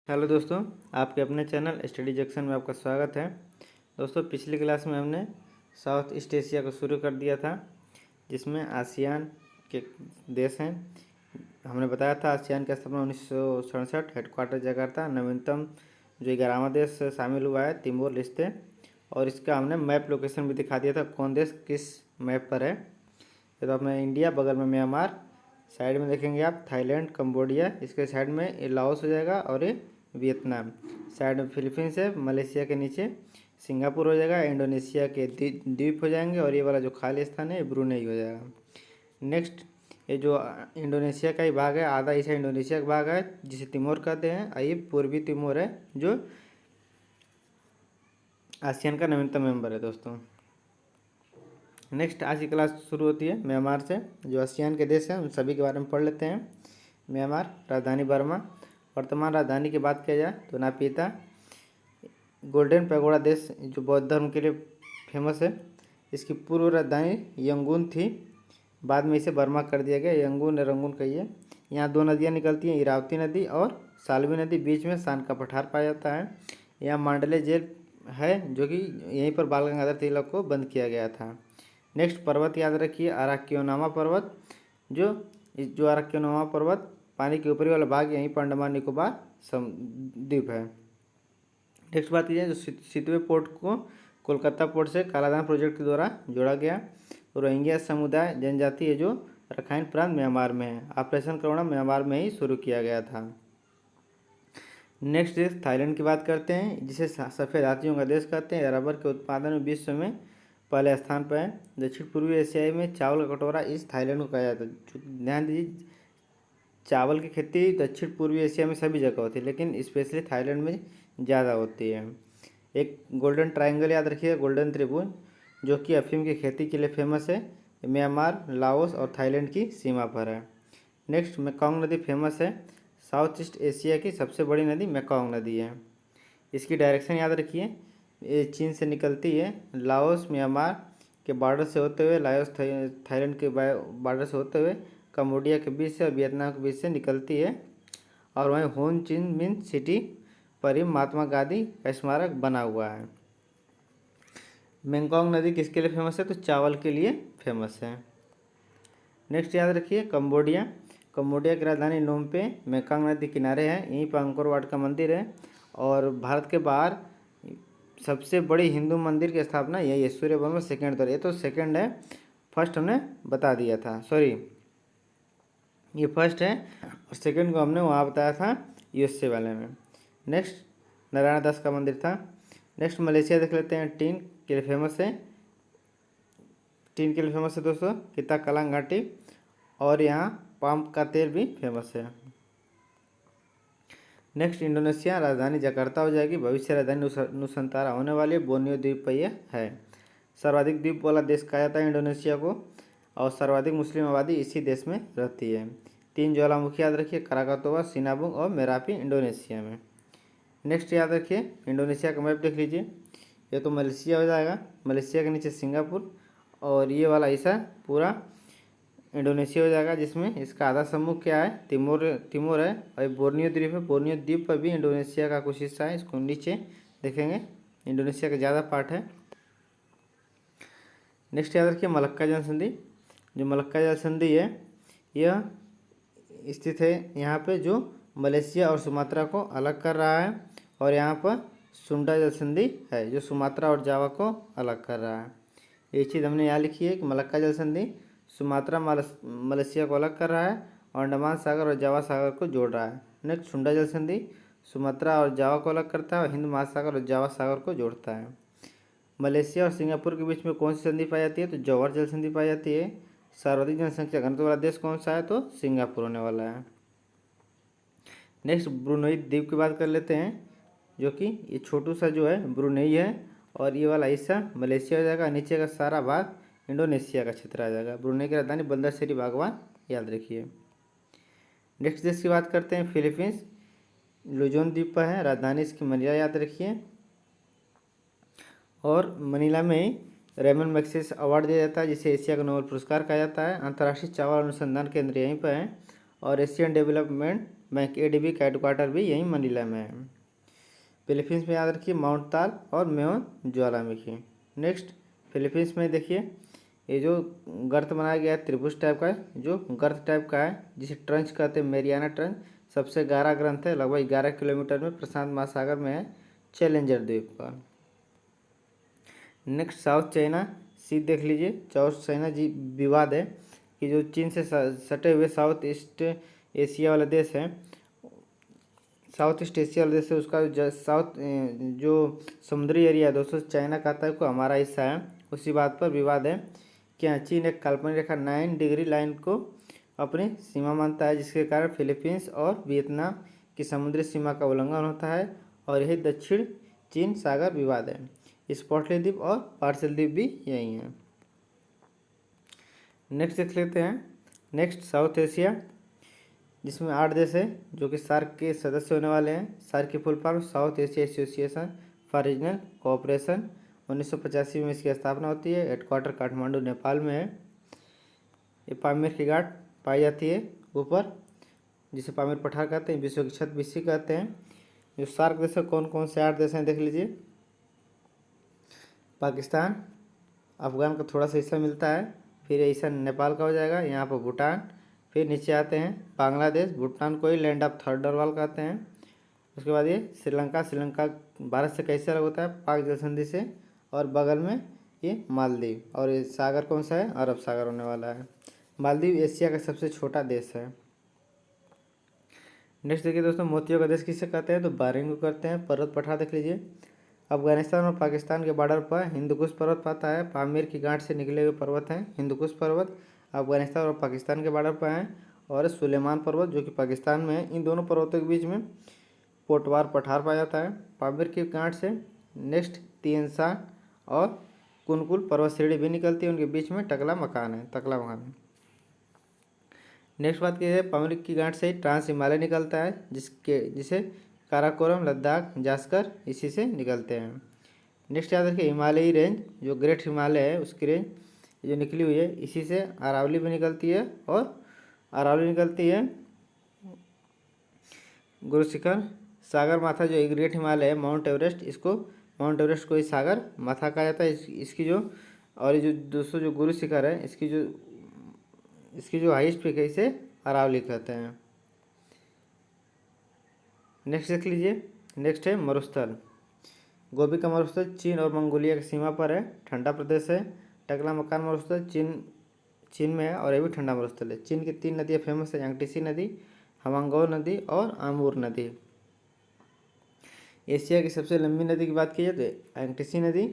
Hello दोस्तों, आपके अपने चैनल स्टडी जंक्शन में आपका स्वागत है। दोस्तों, पिछली क्लास में हमने साउथ ईस्ट एशिया को शुरू कर दिया था, जिसमें आसियान के देश हैं। हमने बताया था आसियान की स्थापना 1967, हेडक्वार्टर जकार्ता। नवीनतम जो 11वां देश शामिल हुआ है तिमोर लेस्ते, और इसका हमने मैप लोकेशन भी दिखा दिया था, कौन देश किस मैप पर है। ये तो अपना इंडिया, बगल में म्यांमार, साइड में देखेंगे आप थाईलैंड, कंबोडिया, इसके साइड में ये लाओस हो जाएगा, और ये वियतनाम, साइड में फिलीपींस है, मलेशिया के नीचे सिंगापुर हो जाएगा, इंडोनेशिया के द्वीप हो जाएंगे, और ये वाला जो खाली स्थान है ये ब्रुनेई हो जाएगा। नेक्स्ट, ये जो इंडोनेशिया का ही भाग है, आधा हिस्सा इंडोनेशिया का भाग है जिसे तिमोर कहते हैं। ये पूर्वी तिमोर है जो आसियान का नवीनतम मेंबर है। दोस्तों, नेक्स्ट आज की क्लास शुरू होती है म्यांमार से, जो आसियान के देश हैं उन सभी के बारे में पढ़ लेते हैं। म्यांमार, राजधानी बर्मा। वर्तमान राजधानी की बात किया जाए तो नापीता। गोल्डन पैगोडा देश जो बौद्ध धर्म के लिए फेमस है, इसकी पूर्व राजधानी यंगून थी, बाद में इसे बर्मा कर दिया गया। यंगून रंगून कहिए। यहाँ दो नदियाँ निकलती हैं, इरावती नदी और साल्वी नदी। बीच में सान का पठार पाया जाता है। यहाँ मांडले जेल है, जो कि यहीं पर बाल गंगाधर तिलक को बंद किया गया था। नेक्स्ट, पर्वत याद रखिए, अराक्योनामा पर्वत। जो अराक्योनामा पर्वत पानी के ऊपरी वाला भाग, यहीं पर अंडमान निकोबार द्वीप है। नेक्स्ट बात की जाए जो सितवे पोर्ट को कोलकाता पोर्ट से कालाधान प्रोजेक्ट के द्वारा जोड़ा गया। रोहिंग्या समुदाय जनजाति है जो रखाइन प्रांत म्यांमार में है। ऑपरेशन करुणा म्यांमार में ही शुरू किया गया था। नेक्स्ट देश थाईलैंड की बात करते हैं, जिसे सफ़ेद हाथियों का देश कहते हैं। रबर के उत्पादन में विश्व में पहले स्थान पर है। दक्षिण पूर्वी एशिया में चावल का कटोरा इस थाईलैंड को कहा जाता है। ध्यान दीजिए, चावल की खेती दक्षिण पूर्वी एशिया में सभी जगह होती है, लेकिन स्पेशली थाईलैंड में ज़्यादा होती है। एक गोल्डन ट्रायंगल याद रखिएगा, गोल्डन त्रिभुज, जो कि अफीम की खेती के लिए फेमस है। म्यांमार, लाओस और थाईलैंड की सीमा पर है। नेक्स्ट, मेकॉन्ग नदी फेमस है। साउथ ईस्ट एशिया की सबसे बड़ी नदी मेकॉन्ग नदी है। इसकी डायरेक्शन याद रखिए, ये चीन से निकलती है, लाओस म्यांमार के बॉर्डर से होते हुए, लाओस थाईलैंड के बॉर्डर से होते हुए कम्बोडिया के बीच से और वियतनाम के बीच से निकलती है, और वहीं होन चिन मिन सिटी पर ही महात्मा गांधी का स्मारक बना हुआ है। मेकॉन्ग नदी किसके लिए फेमस है? तो चावल के लिए फेमस है। नेक्स्ट याद रखिए, कंबोडिया। कंबोडिया की राजधानी नोम पे मेकॉन्ग नदी किनारे है, यहीं पर अंकोर वाट का मंदिर है, और भारत के बाहर सबसे बड़ी हिंदू मंदिर की स्थापना यही है, सूर्यवन में सेकेंड दौर। ये तो सेकेंड है, फर्स्ट हमने बता दिया था, सॉरी ये फर्स्ट है, और सेकेंड को हमने वहाँ बताया था यूएसए वाले में। नेक्स्ट, नारायण दास का मंदिर था। नेक्स्ट, मलेशिया देख लेते हैं। टीन के लिए फेमस है। टीन के लिए फेमस है दोस्तों किता कलांग घाटी, और यहाँ पाम का तेल भी फेमस है। नेक्स्ट, इंडोनेशिया, राजधानी जकार्ता हो जाएगी। भविष्य राजधानी नुसंतारा होने वाली है। बोर्नियो द्वीप पर यह है। सर्वाधिक द्वीप वाला देश कहा जाता है इंडोनेशिया को, और सर्वाधिक मुस्लिम आबादी इसी देश में रहती है। 3 ज्वालामुखी याद रखिए, कराकातोवा, सिनाबुंग और मेरापी इंडोनेशिया में। नेक्स्ट याद रखिए, इंडोनेशिया का मैप देख लीजिए, ये तो मलेशिया हो जाएगा, मलेशिया के नीचे सिंगापुर, और ये वाला हिस्सा पूरा इंडोनेशिया हो जाएगा, जिसमें इसका आधा समूह क्या है, तिमोर है, और बोर्नियो द्वीप है। बोर्नियो द्वीप पर भी इंडोनेशिया का कुछ हिस्सा है, इसको नीचे देखेंगे, इंडोनेशिया का ज़्यादा पार्ट है। नेक्स्ट याद रखिए, मलक्का जल संधि। जो मलक्का जल संधि है यह स्थित है यहाँ पे, जो मलेशिया और सुमात्रा को अलग कर रहा है, और यहाँ पर सुंडा जल संधि है जो सुमात्रा और जावा को अलग कर रहा है। ये चीज़ हमने यहाँ लिखी है कि मलक्का जल संधि सुमात्रा मलेशिया को अलग कर रहा है, और अंडमान सागर और जावा सागर को जोड़ रहा है। नेक्स्ट, सुंडा जल संधि सुमात्रा और जावा को अलग करता है, और हिंद महासागर और जावा सागर को जोड़ता है। मलेशिया और सिंगापुर के बीच में कौन सी संधि पाई जाती है? तो जौहर जल संधि पाई जाती है। सर्वाधिक जनसंख्या घनत्व वाला देश कौन सा है? तो सिंगापुर होने वाला है। नेक्स्ट, ब्रुनेई द्वीप की बात कर लेते हैं, जो कि ये छोटू सा जो है ब्रुनेई है, और ये वाला हिस्सा मलेशिया हो जाएगा, नीचे का सारा भाग इंडोनेशिया का क्षेत्र आ जाएगा। ब्रुनेई की राजधानी बंदर शेरी बागवान याद रखिए। नेक्स्ट देश की बात करते हैं, फिलीपींस, लुजोन द्वीप पर है, राजधानी इसकी मनीला याद रखिए, और मनीला में ही रेमन मैग्सेसे अवार्ड दिया जाता है, जिसे एशिया का नोबेल पुरस्कार कहा जाता है। अंतर्राष्ट्रीय चावल अनुसंधान केंद्र यहीं पर है, और एशियन डेवलपमेंट बैंक ADB का हेडक्वार्टर भी यहीं मनीला में है। फिलीपींस में याद रखिए माउंट ताल और मेओन ज्वालामुखी। नेक्स्ट फिलीपींस में देखिए ये जो गर्त बनाया गया है त्रिभुज टाइप का है, जो गर्त टाइप का है जिसे ट्रंच कहते हैं, मेरियाना ट्रंच सबसे गहरा ग्रंथ है, लगभग 11 किलोमीटर में प्रशांत महासागर में है, चैलेंजर द्वीप का। नेक्स्ट साउथ चाइना सी देख लीजिए। साउथ चाइना जी विवाद है कि जो चीन से सटे हुए साउथ ईस्ट एशिया वाला देश है, साउथ ईस्ट एशिया वाला देश है, उसका जो समुद्री एरिया है दोस्तों चाइना कहता है को हमारा हिस्सा है। उसी बात पर विवाद है कि यहाँ चीन एक काल्पनिक रेखा 9 डिग्री लाइन को अपनी सीमा मानता है, जिसके कारण फिलीपींस और वियतनाम की समुद्री सीमा का उल्लंघन होता है और यही दक्षिण चीन सागर विवाद है। स्पॉटली द्वीप और पार्सल द्वीप भी यही है। नेक्स्ट देख लेते हैं। नेक्स्ट साउथ एशिया, जिसमें 8 देश है जो कि सार्क के सदस्य होने वाले हैं। सार्क की full form south Asia association for regional cooperation. 1985 में इसकी स्थापना होती है। हेडक्वार्टर काठमांडू नेपाल में है। ये पामीर की घाट पाई जाती है ऊपर, जिसे पामीर पठार कहते हैं, विश्व की छत भी कहते हैं। जो सार्क देश कौन कौन से 8 देश हैं देख लीजिए। पाकिस्तान, अफगान का थोड़ा सा हिस्सा मिलता है, फिर ऐसा नेपाल का हो जाएगा, यहाँ पर भूटान, फिर नीचे आते हैं बांग्लादेश, भूटान को ही लैंड ऑफ थंडरवाल कहते हैं। उसके बाद ये श्रीलंका, श्रीलंका भारत से कैसे अलग होता है, पाक जल संधि से, और बगल में ये मालदीव, और ये सागर कौन सा है, अरब सागर होने वाला है। मालदीव एशिया का सबसे छोटा देश है। नेक्स्ट देखिए दोस्तों, मोतियों का देश किसे कहते हैं, तो बहरीन को करते हैं। पर्वत पठार देख लीजिए। अफगानिस्तान और पाकिस्तान के बॉर्डर पर हिंदुकुश पर्वत पाता है। पामीर की गांठ से निकले हुए पर्वत हैं हिंदुकुश पर्वत, अफगानिस्तान और पाकिस्तान के बॉर्डर पर हैं। और सुलेमान पर्वत जो कि पाकिस्तान में है। इन दोनों पर्वतों के बीच में पोटवार पठार पाया जाता है पामीर की गांठ से। नेक्स्ट तीन शान और कुनकुल पर्वत श्रेणी भी निकलती है, उनके बीच में टकला मकान है, तकला मकान। नेक्स्ट बात की है, पामीर की गांठ से ट्रांस हिमालय निकलता है, जिसे काराकोरम, लद्दाख, जास्कर इसी से निकलते हैं। नेक्स्ट याद रखिए हिमालयी रेंज, जो ग्रेट हिमालय है उसकी रेंज जो निकली हुई है, इसी से अरावली भी निकलती है, और अरावली निकलती है गुरु शिखर, सागर माथा जो ग्रेट हिमालय है, माउंट एवरेस्ट, इसको माउंट एवरेस्ट को ही सागर माथा कहा जाता है। इसकी जो, और ये जो दोस्तों जो गुरु शिखर है, इसकी जो हाईएस्ट पीक है, इसे अरावली कहते हैं। नेक्स्ट देख लीजिए। नेक्स्ट है मरुस्थल। गोबी का मरुस्थल चीन और मंगोलिया की सीमा पर है, ठंडा प्रदेश है। टकला मकान मरुस्थल चीन में है और ये भी ठंडा मरुस्थल है। चीन की 3 नदियाँ फेमस है, यांगटीसी नदी, हवांगो नदी और आमूर नदी। एशिया की सबसे लंबी नदी की बात की जाए तो यांगटीसी नदी,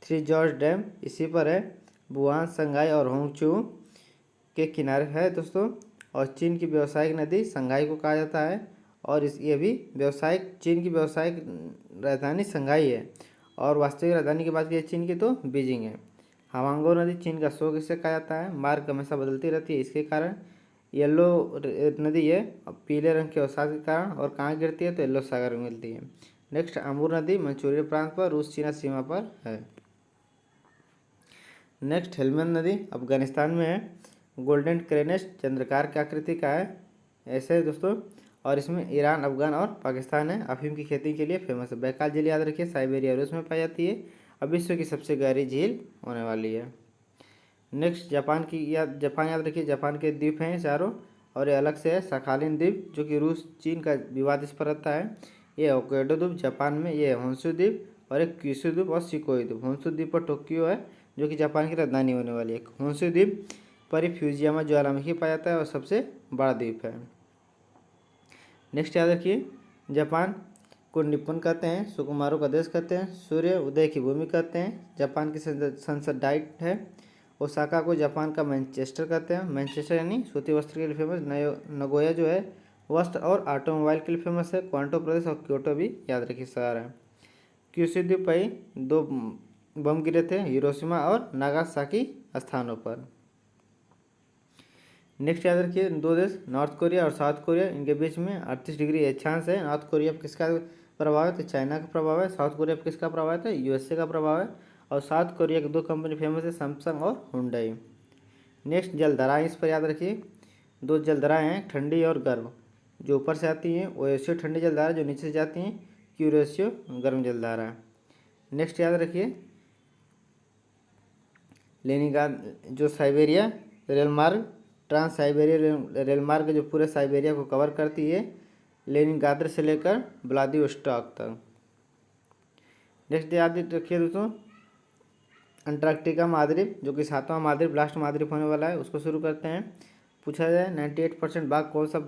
3 जॉर्ज डैम इसी पर है। वुहान, संघाई और होंगचू के किनारे है दोस्तों। और चीन की व्यावसायिक नदी संघाई को कहा जाता है, और ये भी चीन की व्यावसायिक राजधानी संघाई है, और वास्तविक राजधानी की बात की चीन की तो बीजिंग है। हवांगो नदी चीन का शोक इसे कहा जाता है, मार्ग हमेशा बदलती रहती है, इसके कारण येलो नदी है पीले रंग के अवसाद के कारण, और कहाँ गिरती है तो येलो सागर में मिलती है। नेक्स्ट अमूर नदी मंचूरियन प्रांत पर रूस चीना सीमा पर है। नेक्स्ट हेलमंद नदी अफगानिस्तान में है। गोल्डन क्रेनेस्ट चंद्रकार की आकृति का है, ऐसे है दोस्तों, और इसमें ईरान, अफगान और पाकिस्तान है। अफीम की खेती के लिए फेमस है। बैकाल झील याद रखिए, साइबेरिया रूस में पाई जाती है, अब विश्व की सबसे गहरी झील होने वाली है। नेक्स्ट जापान याद रखिए, जापान के द्वीप हैं चारों, और ये अलग से है साखालिन द्वीप, जो कि रूस चीन का विवाद इस पर रहता है। ये होक्काइडो द्वीप जापान में, ये होन्शु द्वीप, और एक क्यूशु द्वीप और शिकोई द्वीप। होन्शु द्वीप पर टोक्यो है, जो कि जापान की राजधानी होने वाली है। होन्शु द्वीप पर ही फ्यूजियामा ज्वालामुखी पाया जाता है और सबसे बड़ा द्वीप है। नेक्स्ट याद रखिए, जापान को निप्पन कहते हैं, सुकुमारों का देश कहते हैं, सूर्य उदय की भूमि कहते हैं। जापान की संसद डाइट है। ओसाका को जापान का मैनचेस्टर कहते हैं। मैनचेस्टर यानी सूती वस्त्र के लिए फेमस। नगोया जो है वस्त्र और ऑटोमोबाइल के लिए फेमस है। क्वांटो प्रदेश और क्योटो भी याद रखिए शहर है। क्यूशु द्वीप पर 2 बम गिरे थे, हिरोशिमा और नागासाकी स्थानों पर। नेक्स्ट याद रखिए 2 देश, नॉर्थ कोरिया और साउथ कोरिया, इनके बीच में 38 डिग्री अक्षांश है। नॉर्थ कोरिया पर किसका प्रभाव है तो चाइना का प्रभाव है। साउथ कोरिया पर किसका प्रभाव है तो USA का प्रभाव है। और साउथ कोरिया की 2 कंपनी फेमस है, सैमसंग और हुंडई। नेक्स्ट जलधाराएँ, इस पर याद रखिए 2 जलधाराएँ हैं, ठंडी और गर्म। जो ऊपर से आती हैं वो रेशियो ठंडी जलधारा, जो नीचे से जाती हैं क्यू रेशियो गर्म जलधारा। नेक्स्ट याद रखिए, लेनिनग्राद जो साइबेरिया रेल मार्ग, ट्रांस साइबेरिया रेल मार्ग जो पूरे साइबेरिया को कवर करती है, लेनिनग्राद से लेकर व्लादिवोस्टॉक तक। नेक्स्ट याद रखिए दोस्तों, अंटार्कटिका महाद्वीप जो कि 7वां महाद्वीप लास्ट महाद्वीप होने वाला है, उसको शुरू करते हैं। पूछा जाए 98% भाग कौन सा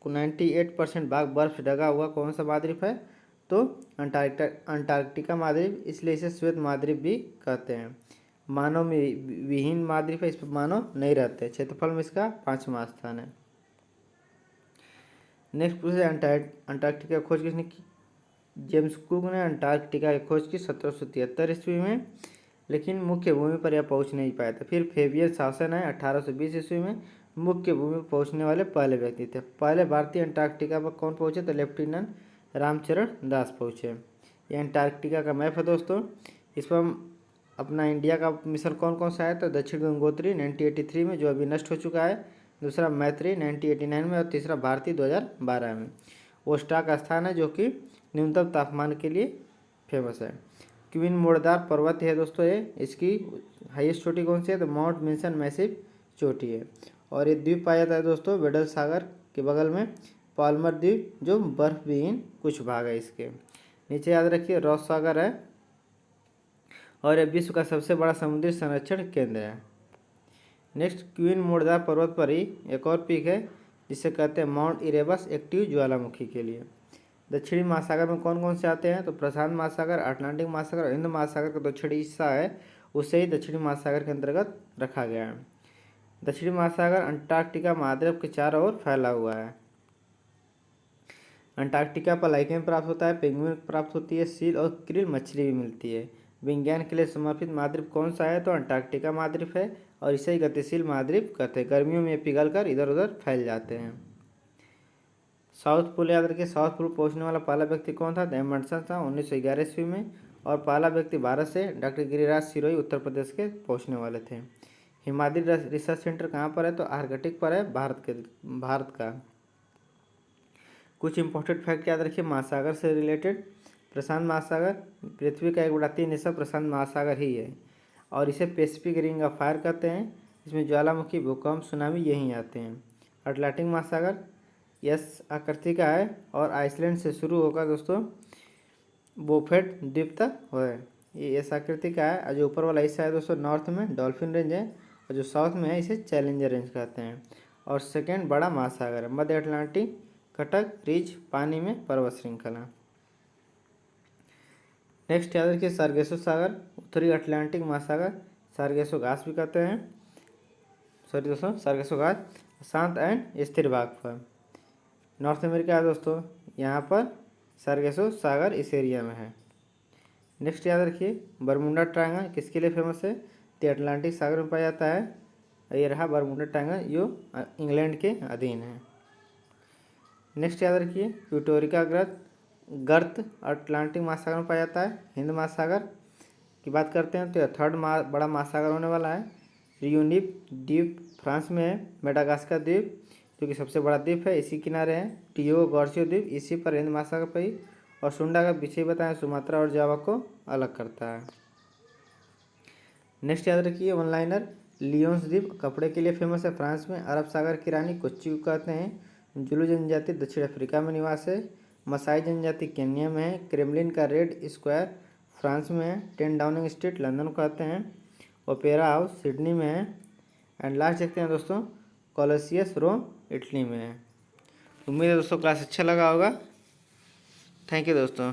98% भाग बर्फ से ढका हुआ कौन सा महाद्वीप है, तो अंटार्कटिका महाद्वीप, इसलिए इसे श्वेत महाद्वीप भी कहते हैं। मानव में विहीन महाद्वीप है, इस पर मानव नहीं रहते। क्षेत्रफल में इसका 5वां स्थान है। नेक्स्ट पूछे अंटार्कटिका खोज किसने की? जेम्स कुक ने अंटार्कटिका की खोज की 1773 ईस्वी में, लेकिन मुख्य भूमि पर यह पहुंच नहीं पाया था। फिर फेबियन शासन है 1820 ईस्वी में, मुख्य भूमि पर पहुंचने वाले पहले व्यक्ति थे। पहले भारतीय अंटार्कटिका पर कौन पहुंचे? तो लेफ्टिनेंट रामचरण दास पहुंचे। ये अंटार्कटिका का मैप है दोस्तों। इस पर अपना इंडिया का मिशन कौन कौन सा है? तो दक्षिण गंगोत्री 1983 में, जो अभी नष्ट हो चुका है। दूसरा मैत्री 1989 में, और तीसरा भारती 2012 में। वोस्टॉक स्थान है जो कि न्यूनतम तापमान के लिए फेमस है। क्वीन मोड़दार पर्वत है दोस्तों ये, इसकी हाईएस्ट चोटी कौन सी है? तो माउंट विंसन मैसिव चोटी है। और ये द्वीप पाया जाता है दोस्तों वेडल सागर के बगल में, पाल्मर द्वीप, जो बर्फ विहीन कुछ भाग है इसके। नीचे याद रखिए रॉस सागर है, और यह विश्व का सबसे बड़ा समुद्री संरक्षण केंद्र है। नेक्स्ट, क्वीन मोड़दार पर्वत पर ही एक और पीक है जिसे कहते हैं माउंट इरेबस, एक्टिव ज्वालामुखी के लिए। दक्षिणी महासागर में कौन कौन से आते हैं? तो प्रशांत महासागर, अटलांटिक महासागर और हिंद महासागर का दक्षिणी हिस्सा है, उसे ही दक्षिणी महासागर के अंतर्गत रखा गया है। दक्षिणी महासागर अंटार्कटिका महाद्वीप के चारों ओर फैला हुआ है। अंटार्कटिका पर लाइकेन प्राप्त होता है, पेंगुइन प्राप्त होती है, सील और क्रिल मछली भी मिलती है। विज्ञान के लिए समर्पित महाद्वीप कौन सा है? तो अंटार्कटिका महाद्वीप है, और इसे ही गतिशील महाद्वीप कहते हैं। गर्मियों में पिघल कर इधर उधर फैल जाते हैं। साउथ पोल याद रखिए, साउथ पोल पहुंचने वाला पहला व्यक्ति कौन था? एमंडसन था 1911 ईस्वी में, और पहला व्यक्ति भारत से डॉक्टर गिरिराज सिरोही उत्तर प्रदेश के पहुंचने वाले थे। हिमाद्री रिसर्च सेंटर कहाँ पर है? तो आर्कटिक पर है, भारत का। कुछ इंपॉर्टेंट फैक्ट याद रखिए महासागर से रिलेटेड। प्रशांत महासागर पृथ्वी का 1/3 हिस्सा प्रशांत महासागर ही है, और इसे पैसिफिक रिंग ऑफ फायर कहते हैं। इसमें ज्वालामुखी, भूकंप, सुनामी यहीं आते हैं। अटलांटिक महासागर यस आकृति का है, और आइसलैंड से शुरू होकर दोस्तों बोफेट द्वीप तक है। ये एस आकृति का है, और जो ऊपर वाला हिस्सा है दोस्तों नॉर्थ में डॉल्फिन रेंज है, और जो साउथ में है इसे चैलेंजर रेंज कहते हैं। और सेकेंड बड़ा महासागर है मध्य अटलांटिक, कटक रिज, पानी में पर्वत श्रृंखला। नेक्स्ट याद रखिए सार्गेसो सागर, उत्तरी अटलांटिक महासागर, सार्गेसो घास भी कहते हैं, सॉरी दोस्तों सार्गेसो घास, शांत एंड स्थिर भाग पर। नॉर्थ अमेरिका है दोस्तों, यहाँ पर सार्गेसो सागर इस एरिया में है। नेक्स्ट याद रखिए बरमुंडा ट्रायंगल किसके लिए फेमस है? तो अटलांटिक सागर में पाया जाता है। ये रहा बरमुंडा ट्रायंगल, जो इंग्लैंड के अधीन है। नेक्स्ट याद रखिए प्यूटोरिका गर्त अटलांटिक महासागर में पाया जाता है। हिंद महासागर की बात करते हैं तो थर्ड बड़ा महासागर होने वाला है। रियूनिफ द्वीप फ्रांस में है। मेडागास्कर द्वीप जो कि सबसे बड़ा द्वीप है, इसी किनारे है। टियो गॉर्सियो द्वीप इसी पर हिंद महासागर पर ही। और सुंडा का पीछे बताएं सुमात्रा और जावा को अलग करता है। नेक्स्ट याद रखिए वन लाइनर लियोन्स द्वीप कपड़े के लिए फेमस है, फ्रांस में। अरब सागर की रानी कोच्चि को कहते हैं। जुलू जनजाति दक्षिण अफ्रीका में निवास है। मसाई जनजाति केन्या में है। क्रेमलिन का रेड स्क्वायर फ्रांस में है। 10 डाउनिंग स्ट्रीट लंदन को कहते हैं। ओपेरा हाउस सिडनी में है। एंड लास्ट देखते हैं दोस्तों कोलोसियस रोम इटली में है। उम्मीद है दोस्तों क्लास अच्छा लगा होगा। थैंक यू दोस्तों।